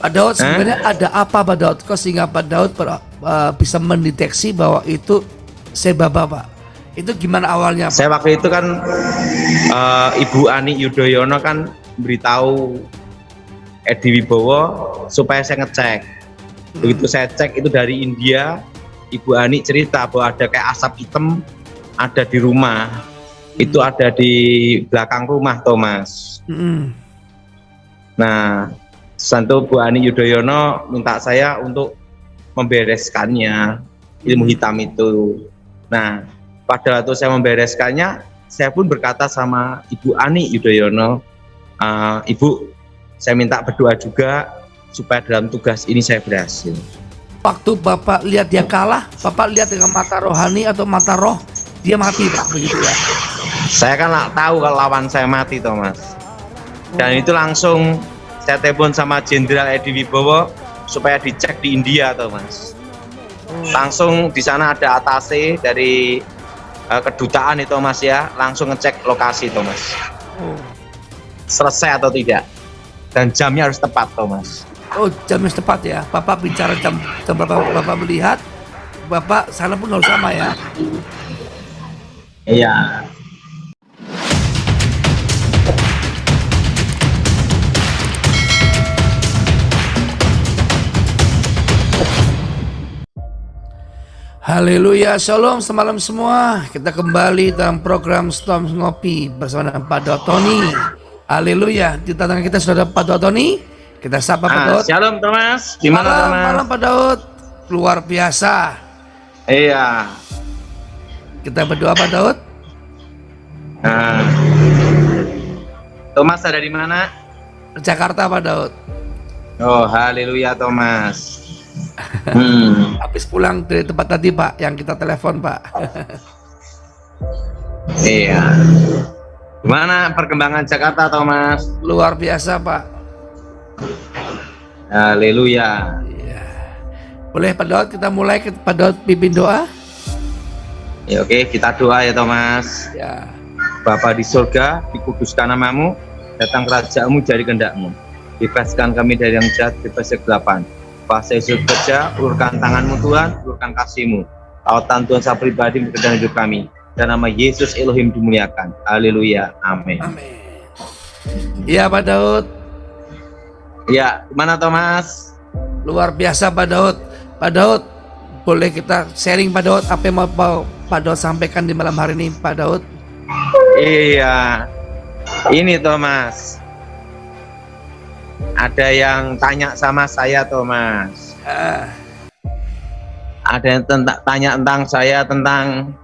Pak Daud, sebenarnya ada apa Pak Daud kok sehingga Pak Daud bisa mendeteksi bahwa itu sebaba Pak? Itu gimana awalnya Pak? Saya waktu itu kan Ibu Ani Yudhoyono kan beritahu Edi Wibowo supaya saya ngecek. Begitu saya cek itu dari India, Ibu Ani cerita bahwa ada kayak asap hitam ada di rumah. Itu ada di belakang rumah Thomas. Nah, Santo Bu Ani Yudhoyono minta saya untuk membereskannya ilmu hitam itu. Nah, pada waktu saya membereskannya, saya pun berkata sama Ibu Ani Yudhoyono, Ibu, saya minta berdoa juga supaya dalam tugas ini saya berhasil. Waktu Bapak lihat dia kalah, Bapak lihat dengan mata rohani atau mata roh, dia mati Pak, begitu ya? Saya kan nggak tahu kalau lawan saya mati Thomas. Dan itu langsung saya telepon sama Jenderal Edi Wibowo supaya dicek di India Thomas. Langsung di sana ada atase dari kedutaan itu Mas ya, langsung ngecek lokasi Thomas. Selesai atau tidak. Dan jamnya harus tepat Thomas. Oh, jamnya tepat ya. Bapak bicara jam berapa Bapak melihat, Bapak sana pun harus sama ya. Iya. Haleluya, shalom semalam semua. Kita kembali dalam program Storm Ngopi bersama dengan Pak Daud Tony. Haleluya, di tangan kita sudah ada Pak Daud Tony. Kita sapa Pak Daud. Shalom Thomas, gimana Thomas? Malam Pak Daud, luar biasa. Iya. Kita berdoa Pak Daud. Thomas ada di mana? Jakarta Pak Daud. Oh, haleluya Thomas. Habis pulang dari tempat tadi Pak, yang kita telepon Pak. Iya. Gimana perkembangan Jakarta Thomas? Luar biasa Pak. Haleluya. Iya. Boleh Pak Daud kita mulai, Pak Daud pimpin doa? Ya, oke, kita doa ya Thomas. Ya. Bapa di surga, dikuduskan namamu, datang kerajaanmu, jadi kehendakmu. Bebaskan kami dari yang jahat, bebas kegelapan. Kuasa Yesus bekerja, ulurkan tanganmu Tuhan, ulurkan kasihmu. Tautan Tuhan saya pribadi bekerja hidup kami. Dan nama Yesus Elohim dimuliakan. Haleluya. Amin. Amin. Iya Pak Daud. Ya, gimana Thomas? Luar biasa Pak Daud. Pak Daud, boleh kita sharing Pak Daud apa yang mau Pak Daud sampaikan di malam hari ini Pak Daud? Iya. Ini Thomas. Ada yang tanya sama saya Thomas. Ada yang tanya tentang saya, tentang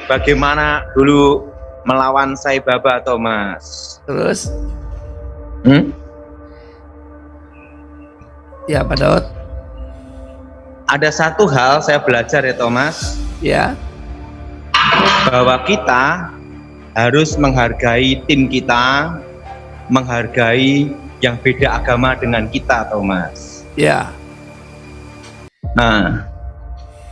bagaimana dulu melawan Sai Baba Thomas. Terus? Ya Pak Daud. Ada satu hal saya belajar ya Thomas. Ya. Bahwa kita harus menghargai tim kita, menghargai yang beda agama dengan kita Thomas. Ya. Nah,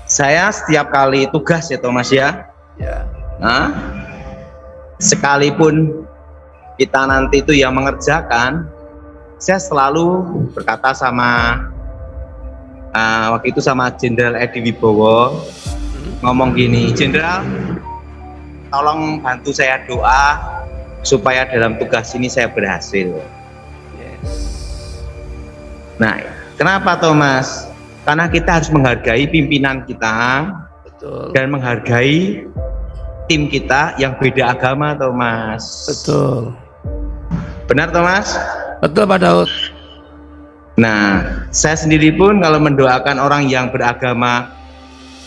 saya setiap kali tugas ya Thomas ya. Ya. Nah, sekalipun kita nanti itu yang mengerjakan, saya selalu berkata sama waktu itu sama Jenderal Edi Wibowo, ngomong gini, Jenderal, tolong bantu saya doa supaya dalam tugas ini saya berhasil. Nah, kenapa Thomas? Karena kita harus menghargai pimpinan kita. Betul. Dan menghargai tim kita yang beda agama Thomas. Betul. Benar Thomas? Betul Pak Daud. Nah, saya sendiri pun kalau mendoakan orang yang beragama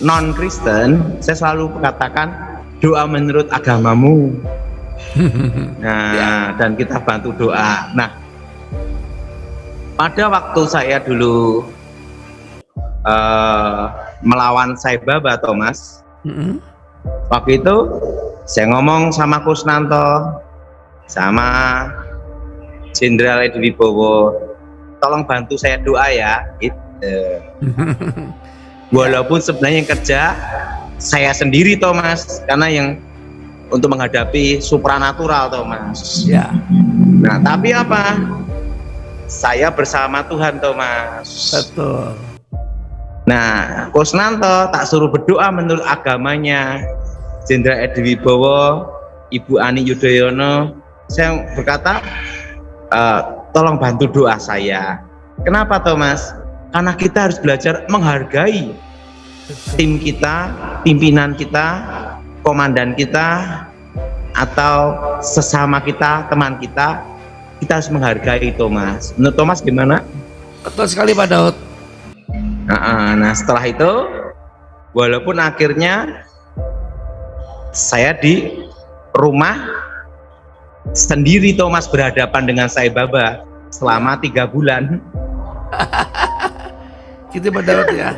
non-Kristen, saya selalu katakan doa menurut agamamu. Nah, dan kita bantu doa. Nah, pada waktu saya dulu melawan Sai Baba Thomas, waktu itu saya ngomong sama Kusnanto, sama Jenderal Edi Wibowo, tolong bantu saya doa ya, gitu. Walaupun sebenarnya yang kerja saya sendiri Thomas, karena yang untuk menghadapi supranatural Thomas. Ya. Nah, tapi apa? saya bersama Tuhan Thomas. Betul. Nah, Kusnanto tak suruh berdoa menurut agamanya. Jenderal Edi Wibowo, Ibu Ani Yudhoyono, saya berkata, tolong bantu doa saya. Kenapa Thomas? Karena kita harus belajar menghargai tim kita, pimpinan kita, komandan kita, atau sesama kita, teman kita harus menghargai Thomas. Menurut Thomas gimana? Betul sekali Pak Daud. Nah setelah itu, walaupun akhirnya saya di rumah sendiri Thomas berhadapan dengan Sai Baba selama 3 bulan. Gitu Pak Daud ya.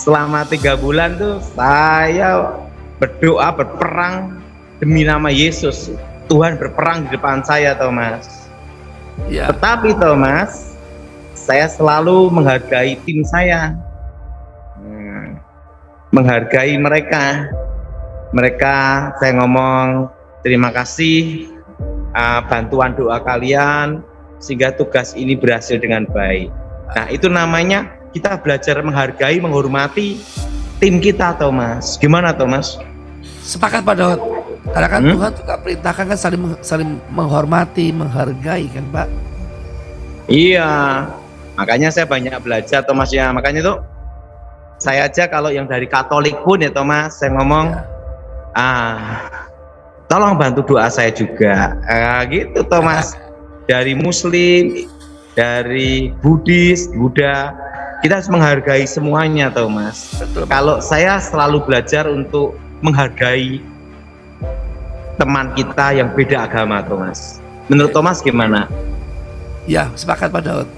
Selama 3 bulan tuh saya berdoa, berperang demi nama Yesus. Tuhan berperang di depan saya Thomas. Ya. Tetapi Thomas, saya selalu menghargai tim saya, menghargai mereka. Saya ngomong terima kasih bantuan doa kalian sehingga tugas ini berhasil dengan baik. Nah itu namanya kita belajar menghargai, menghormati tim kita Thomas. Gimana Thomas? Sepakat Pak Daud. Karena kan Tuhan juga perintahkan kan saling menghormati, menghargai kan Pak. Iya, makanya saya banyak belajar Thomas ya. Makanya tuh saya aja kalau yang dari Katolik pun ya Thomas, saya ngomong tolong bantu doa saya juga, gitu Thomas. Dari Muslim, dari Buddhis, Buddha, kita harus menghargai semuanya Thomas. Betul. Kalau saya selalu belajar untuk menghargai teman kita yang beda agama Thomas. Menurut Thomas gimana? Ya, sepakat Pak Daud.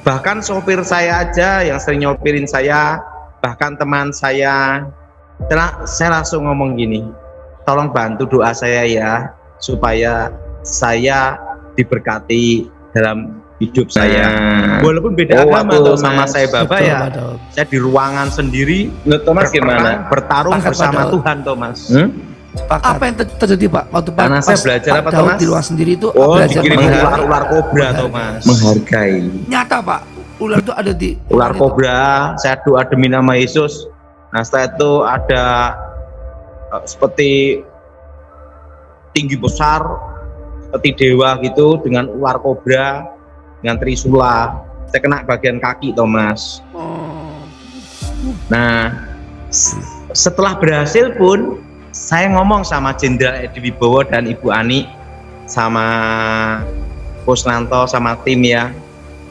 Bahkan sopir saya aja yang sering nyopirin saya, bahkan teman saya langsung ngomong gini, tolong bantu doa saya ya, supaya saya diberkati dalam hidup saya. Walaupun beda agama tuh sama saya Baba ya, saya di ruangan sendiri. Menurut Thomas gimana? Bertarung bersama Tuhan Thomas. Apa yang terjadi Pak? Waktu Pak, karena saya belajar apa Thomas? Di ruang sendiri itu dikirim ular kobra Thomas. Menghargai. Nyata Pak, ular itu ada di ular kobra. Saya doa demi nama Yesus. Nah setelah itu ada seperti tinggi besar, seperti dewa gitu dengan ular kobra, dengan trisula. Saya kena bagian kaki Thomas. Nah setelah berhasil pun saya ngomong sama Jenderal Edi Wibowo dan Ibu Ani, sama Kusnanto, sama tim ya,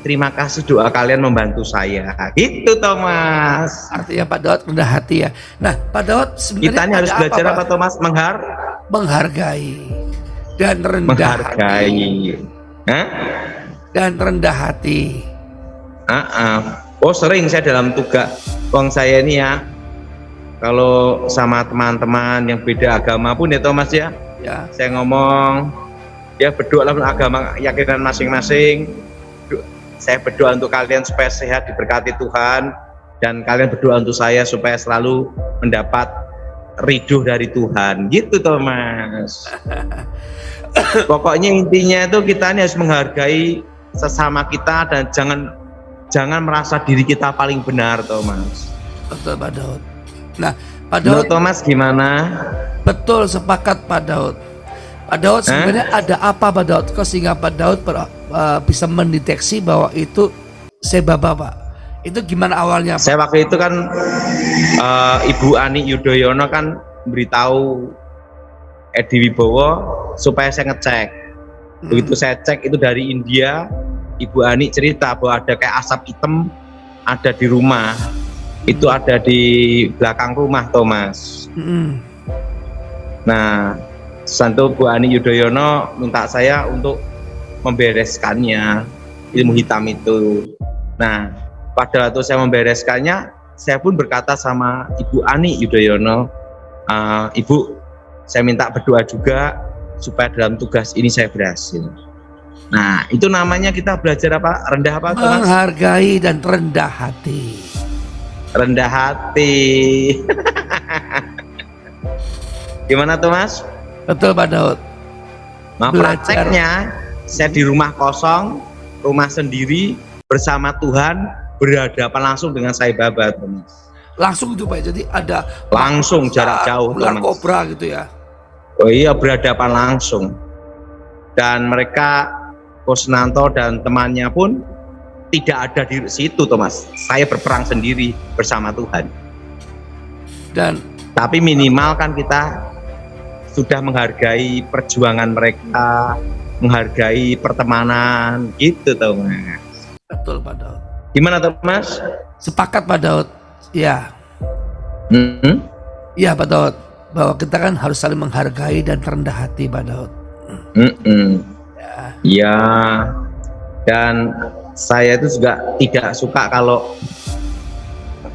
terima kasih doa kalian membantu saya, gitu Thomas. Artinya Pak Daud rendah hati ya. Nah Pak Daud sebenarnya kita ini harus belajar apa Thomas? Menghargai dan rendah hati. Dan rendah hati. Oh sering saya dalam tugas saya ini ya, kalau sama teman-teman yang beda agama pun ya Thomas ya, saya ngomong ya berdoa dalam agama keyakinan masing-masing. Saya berdoa untuk kalian supaya sehat, diberkati Tuhan, dan kalian berdoa untuk saya supaya selalu mendapat ridho dari Tuhan, gitu Thomas. Pokoknya intinya itu kita ini harus menghargai sesama kita dan jangan merasa diri kita paling benar Thomas. Betul Pak Daud. Nah Pak Daud, Thomas gimana? Betul, sepakat Pak Daud. Pak Daud sebenarnya ada apa Pak Daud kok sehingga Pak Daud bisa mendeteksi bahwa itu Sai Baba Pak? Itu gimana awalnya Pak? Saya waktu itu kan Ibu Ani Yudhoyono kan beritahu Edi Wibowo supaya saya ngecek. Begitu saya cek itu dari India, Ibu Ani cerita bahwa ada kayak asap hitam ada di rumah. Itu ada di belakang rumah Thomas. Nah Santo Bu Ani Yudhoyono minta saya untuk membereskannya, ilmu hitam itu. Nah pada waktu saya membereskannya, saya pun berkata sama Ibu Ani Yudhoyono, Ibu saya minta berdoa juga supaya dalam tugas ini saya berhasil. Nah itu namanya kita belajar apa? Rendah apa? Menghargai dan rendah hati. Rendah hati. Gimana Thomas? Betul Pak Daud. Nah, prakteknya saya di rumah kosong, rumah sendiri bersama Tuhan, berhadapan langsung dengan Sai Baba, Thomas. Langsung itu Pak, jadi ada Langsung jarak jauh, ular Thomas. kobra gitu ya. Oh iya, berhadapan langsung. Dan mereka, Kusnanto dan temannya pun tidak ada di situ, Thomas. Saya berperang sendiri bersama Tuhan. Dan Tapi minimal kan kita sudah menghargai perjuangan mereka, menghargai pertemanan, gitu, Thomas. betul Pak Daud. Gimana, Thomas? Sepakat Pak Daud. Ya. Hmm? Iya Pak Daud. Bahwa kita kan harus saling menghargai dan rendah hati Pak Daud. Ya. Dan saya itu juga tidak suka kalau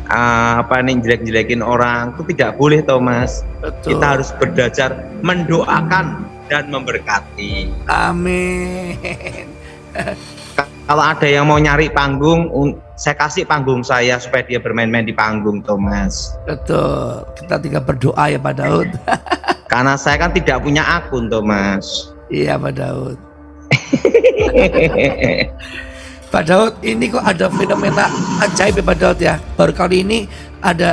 jelek-jelekin orang, itu tidak boleh, Thomas. Betul. Kita harus belajar mendoakan dan memberkati. Amin. Kalau ada yang mau nyari panggung, saya kasih panggung saya supaya dia bermain-main di panggung, Thomas. Betul. Kita tinggal berdoa ya Pak Daud. Karena saya kan tidak punya akun, Thomas. Iya Pak Daud. Pak Daud, ini kok ada fenomena ajaib ya Pak Daud ya. Baru kali ini ada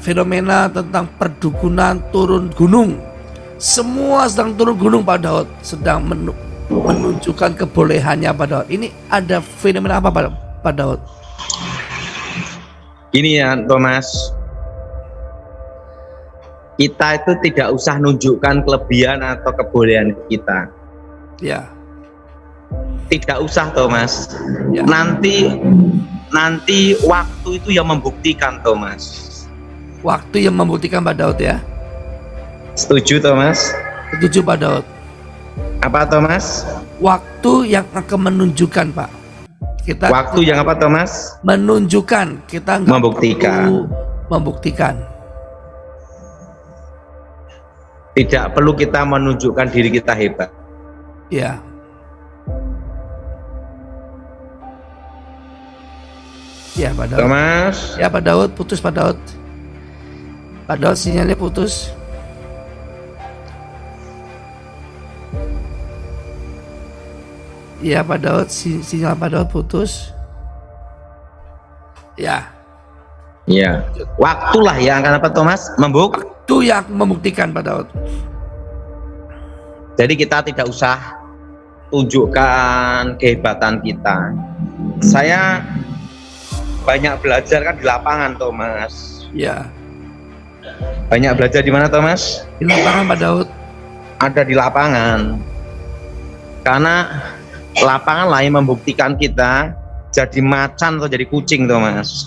fenomena tentang perdukunan turun gunung. Semua sedang turun gunung Pak Daud, sedang menunjukkan kebolehannya Pak Daud. Ini ada fenomena apa Pak Daud? Ini ya, Thomas. Kita itu tidak usah nunjukkan kelebihan atau kebolehan kita. Ya. Tidak usah, Thomas. Ya. Nanti waktu itu yang membuktikan, Thomas. Waktu yang membuktikan Pak Daud ya. Setuju, Thomas? Setuju Pak Daud. Apa, Thomas? Waktu yang akan menunjukkan Pak. Waktu yang apa, Thomas? Menunjukkan, kita nggak Membuktikan. perlu membuktikan. Tidak perlu kita menunjukkan diri kita hebat. Ya. Ya Pak Daud. Thomas? Ya Pak Daud, putus Pak Daud. Pak Daud sinyalnya putus. Ya Pak Daud, sinyal Pak Daud putus. Ya. Ya. Waktulah yang akan apa, Thomas? Waktu yang membuktikan Pak Daud. Jadi kita tidak usah tunjukkan kehebatan kita. Saya banyak belajar kan di lapangan, Thomas. Ya. Banyak belajar di mana, Thomas? Di lapangan Pak Daud. Ada di lapangan. Karena lapangan lah yang membuktikan kita jadi macan atau jadi kucing, Thomas.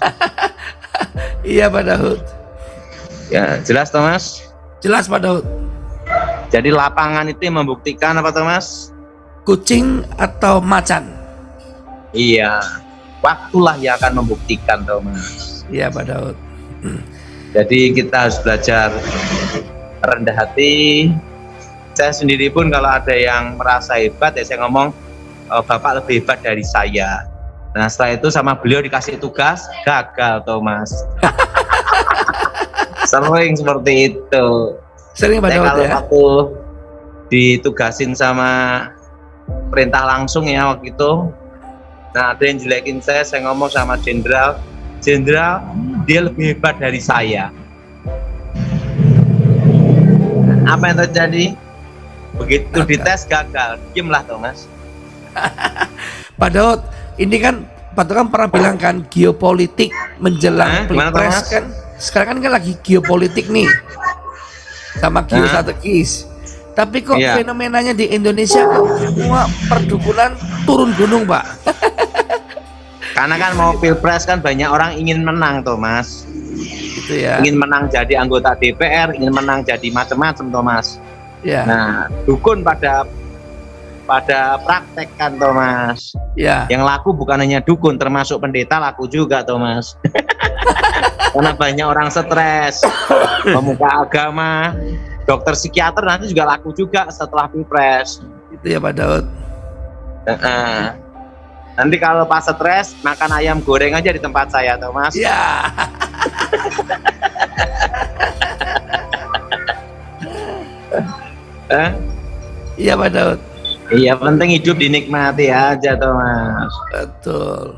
Iya Pak Daud. Ya, jelas, Thomas? Jelas Pak Daud. Jadi lapangan itu yang membuktikan apa, Thomas? Kucing atau macan? Iya. Waktulah yang akan membuktikan, Thomas. Iya Pak Daud. Jadi kita harus belajar rendah hati. Saya sendiri pun kalau ada yang merasa hebat ya saya ngomong, Bapak lebih hebat dari saya. Nah setelah itu sama beliau dikasih tugas, gagal, Thomas. Sering seperti itu. Sering Pak Daud Kalau ya. waktu ditugasin sama perintah langsung ya waktu itu, nah ada yang jelekin saya ngomong sama jenderal, dia lebih hebat dari saya. Apa yang terjadi? Begitu dites gagal, diemlah, Thomas. Pak Daud, ini kan Pak Daud kan pernah bilang kan geopolitik menjelang pilpres kan. Sekarang kan lagi geopolitik nih, sama geostrategis. Tapi kok fenomenanya di Indonesia kok semua perdukunan turun gunung, Pak? Karena kan mau pilpres kan banyak orang ingin menang, Thomas. Itu ya. Ingin menang jadi anggota DPR, ingin menang jadi macam-macam, Thomas. Ya. Nah, dukun pada praktek kan, Thomas. Ya. Yang laku bukan hanya dukun, termasuk pendeta laku juga, Thomas. Karena banyak orang stres, pemuka agama, dokter psikiater nanti juga laku juga setelah pilpres. Itu ya Pak Daud. Nanti kalau pas stres makan ayam goreng aja di tempat saya, Thomas. Ya. Iya Pak Daud. Iya, penting hidup dinikmati aja Thomas. Betul.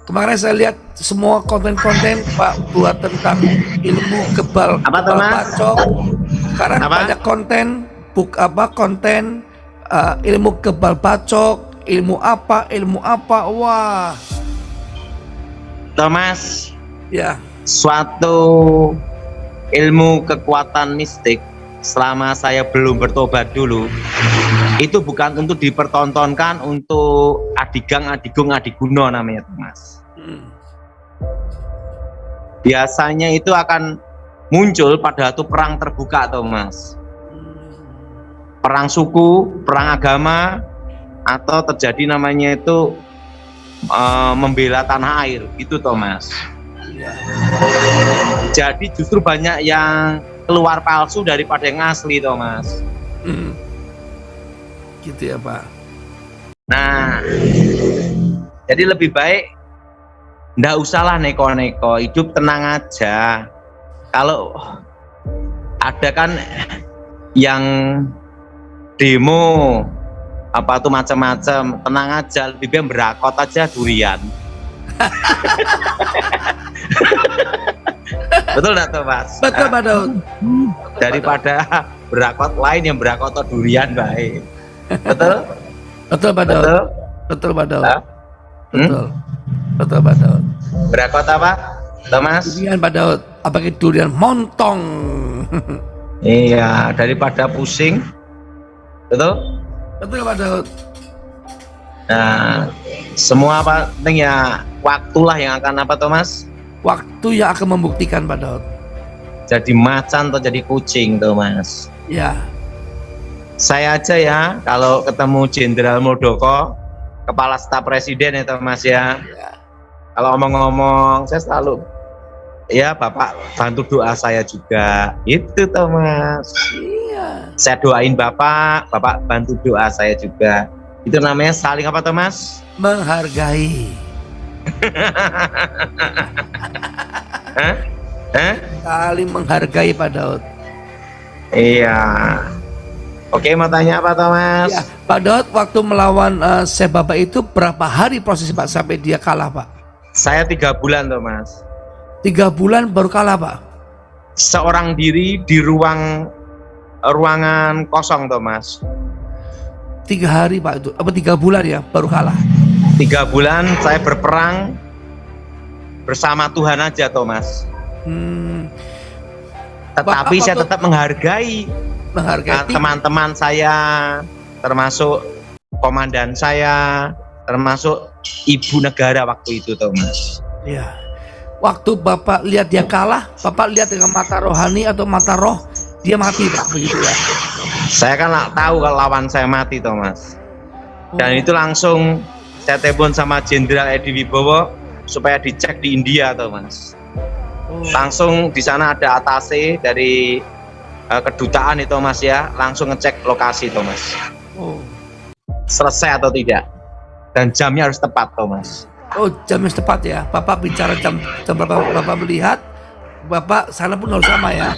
Kemarin saya lihat semua konten-konten Pak buat tentang ilmu kebal Apa tuh, kebal Mas? bacok. Sekarang Apa? banyak konten ilmu kebal bacok, ilmu apa. Wah, Thomas, ya. suatu ilmu kekuatan mistik selama saya belum bertobat dulu itu bukan untuk dipertontonkan untuk adigang, adigung, adiguno namanya Thomas. Biasanya itu akan muncul pada waktu perang terbuka Thomas. Perang suku, perang agama, atau terjadi namanya itu membela tanah air, itu Thomas. Jadi justru banyak yang keluar palsu daripada yang asli Thomas. Gitu ya Pak. Nah, jadi lebih baik ndak usahlah neko-neko, hidup tenang aja. Kalau ada kan yang demo apa tuh macam-macam, tenang aja, lebih baik berakot aja durian. Betul nggak tuh Mas? Betul Pak Daud. Daripada berakot lain yang berakot durian baik. Betul? Betul Pak Daud. Betul? Betul Pak Daud. Hah? Betul. Betul Pak Daud. Berakot apa? Thomas? Durian Pak Daud. Apalagi durian montong. Iya, daripada pusing. Betul? Betul Pak Daud. Nah, semua apa penting ya waktulah yang akan apa Thomas? Waktu yang akan membuktikan Pak Daud. Jadi macan atau jadi kucing Thomas. Ya. Saya aja ya kalau ketemu Jenderal Muldoko, kepala staf presiden ya Thomas ya. Kalau ngomong-ngomong saya selalu ya Bapak bantu doa saya juga. Itu Thomas. Iya. Saya doain Bapak bantu doa saya juga. Itu namanya saling apa Thomas? Menghargai. Hah? Hah? Saling menghargai Pak Daud. Iya. Oke, mau tanya apa Thomas? Ya, Pak Daud waktu melawan Sebaba itu berapa hari proses Pak sampai dia kalah Pak? Saya 3 bulan Thomas. 3 bulan baru kalah Pak? Seorang diri di ruangan kosong Thomas. 3 hari Pak itu, apa 3 bulan ya baru kalah? 3 bulan saya berperang bersama Tuhan aja Thomas. Tetapi Bapak saya tetap menghargai teman-teman saya, termasuk komandan saya, termasuk ibu negara waktu itu Thomas. Ya. Waktu Bapak lihat dia kalah, Bapak lihat dengan mata rohani atau mata roh, dia mati Pak, begitu ya? Saya kan nggak tahu kalau lawan saya mati Thomas. Dan itu langsung saya telepon sama Jenderal Edi Wibowo supaya dicek di India Thomas. Langsung di sana ada atase dari kedutaan itu Mas ya, langsung ngecek lokasi Thomas. Selesai atau tidak, dan jamnya harus tepat Thomas. Oh, jamnya tepat ya. Bapak bicara jam berapa Bapak melihat, Bapak sana pun harus sama ya.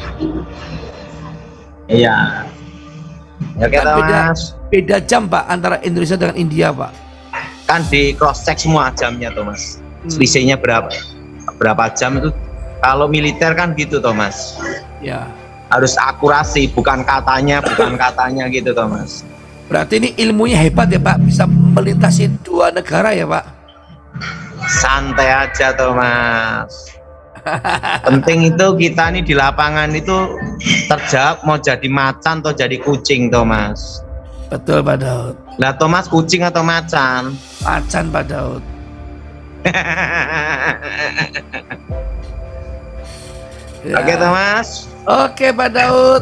Iya. Oke Kan Thomas. beda jam Pak antara Indonesia dengan India Pak. Kan di cross check semua jamnya Thomas. Selisihnya berapa jam itu. Kalau militer kan gitu Thomas. Ya. Harus akurasi, bukan katanya gitu Thomas. Berarti ini ilmunya hebat ya Pak, bisa melintasi 2 negara ya Pak. Santai aja Thomas. Penting itu kita nih di lapangan itu terjawab mau jadi macan atau jadi kucing Thomas. Betul Pak Daud. Lah Thomas kucing atau macan? Macan Pak Daud. Ya. Oke Thomas. Oke Pak Daud.